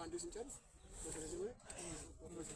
በአንዱ ስንጨርስ በተለዚህ ወይ ሁለት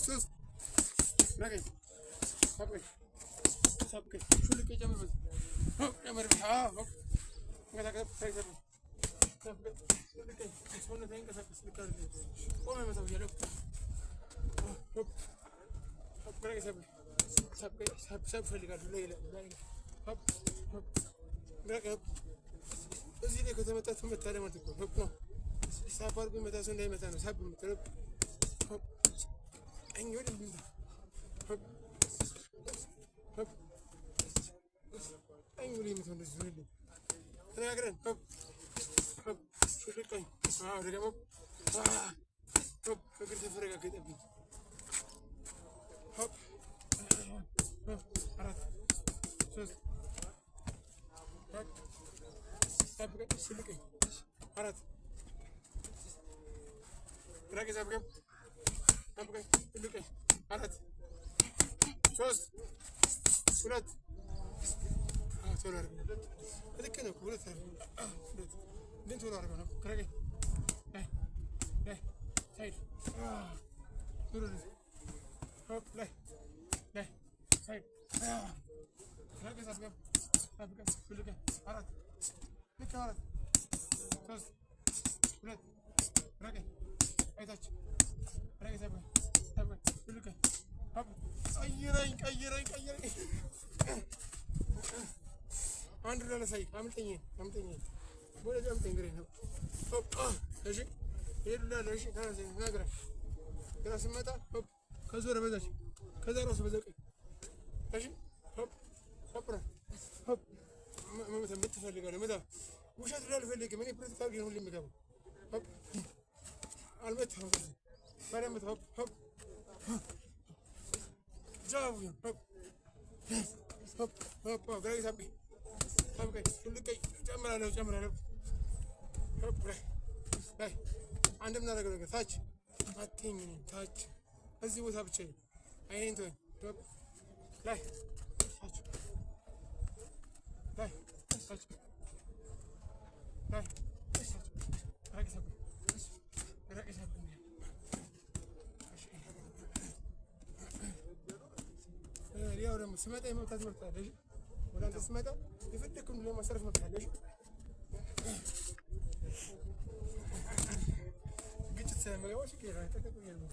sus Ragazzi sabke şunu geçeceğim biz hop kamera ha hop ngada ka sai sabke şunu geç sonra denk sabke slikar o me mesela yelo hop hop bırak sabke sab slikar leyla hop hop bırak hop እዚህ ላይ ከተመጣ ተመታለ ማለት ነው hop ነው ሳፋር ቢመታ ሰው እንዳይመታ ነው ሳብ ምትረብ hop Engel in hop hop engel in the really again hop hop should going hop hop forget the frega get a bit hop hop arat just hop hop should going arat ragaz abgam look arat ሶስት ሁለት ቶሎ አድርገው ልክ ነው ሁለት ግን ቶሎ አድርገው ነው ከረገኝ ላይ ሳይድ ቶሎ ሆፕ ላይ ሳይድ ረገዝ አስገብ ልክ አራት ልክ አራት ሶስት ሁለት ረገኝ አይታች ረገኝ ሰብገ ልክ ቀይረኝ አንድ ለለሳይ አምልጠኝ ወደ አምልጠኝ ግሬ ነው ሆፕ እሺ ሄዱላ ለሺ ታናዘ ናግራ ግራ ስመጣ ሆፕ ከዞረ በዛች ከዛ ራሱ በዘቀኝ እሺ ሆፕ ሆፕ ምን ትፈልጋለህ መታ ውሸት ላልፈልግም እኔ ፕራክቲካል ግን ሁሌ የምገባው ሆፕ አልመታም በደንብ ሆፕ Jauh ya, hop, gerak sampai, tunduk camera, hop, anda benar agak touch, nothing ini touch, asih buat apa cai, ini tu, hop, touch, gerak sampai. ያው ደግሞ ስመጣ የመምታት መብት አለሽ። ወደ አንተ ስመጣ የፈለግከውን ለማሰረፍ መብት አለሽ። ግጭት ስለመገባሽ ከራይ ተቀበል ነው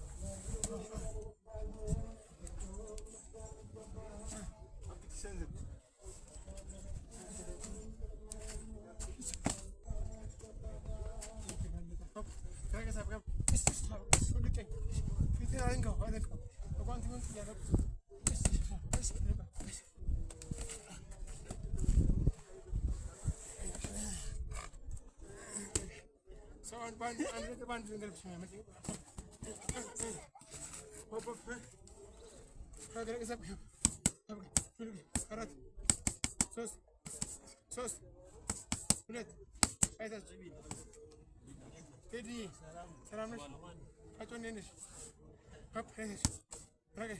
Band dengan saya mesti. Hop. Agak kesap. Karat. Sos. Lihat. Ayo cibin. Tedi. Salam nih. Kacon ini. Hop. Oke.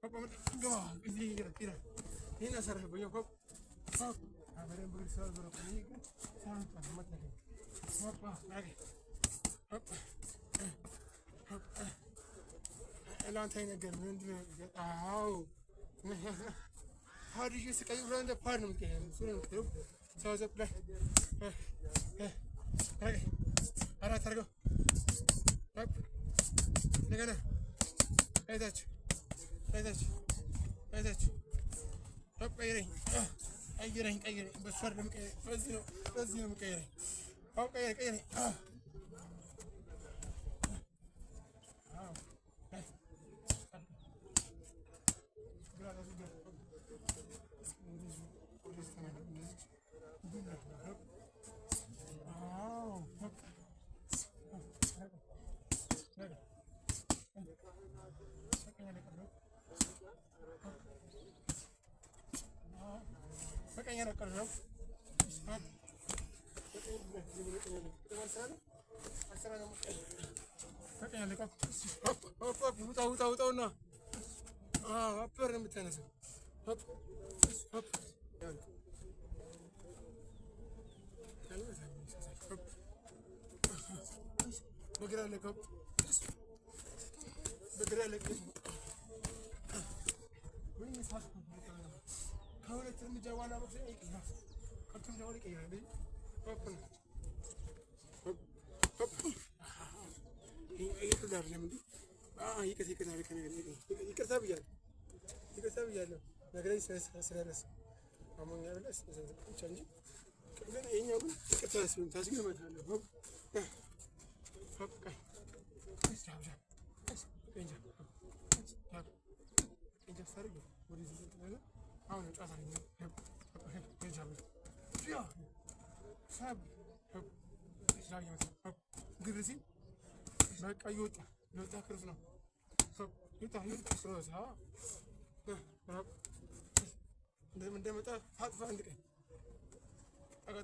Hop. Gama. Ini kira. Ini asar banyak hop. Hop. Abaran bersal berapa ini kan? Sangat amat lagi. Hop. Oke. Hop. Elan tane görmündü. Au. Hadi şu sıkayı buranda parnım ki. Sunum ki. Sağ play. Hadi. Ara targo. Hop. Ne kadar? Aç. Hop ayırın. Ayırın. Basarım ki. Bazıyorum ki. Hop ayırın. በቀኝ ነቀል ነው ውጣውና አበር ነው የምታነሳው። በግራ ለቀው በግራ ለቀው ወይ መስራት ከሁለት እርምጃ ዋና በፊት ይቀራል። ከሁለት እርምጃ ወዲህ ይቀራል። ይቅርታ ብያለሁ። ነገረኝ ስለረሳ አሞኛል ብለህ ብቻ እንጂ ግን ይኸኛው ግን ይቅርታ ያስብን ታስገመታለሁ። በቃ እየወጣ ክርፍ ነው። እንደመጣ ታጥፋ አንድ ቀን ጠጋ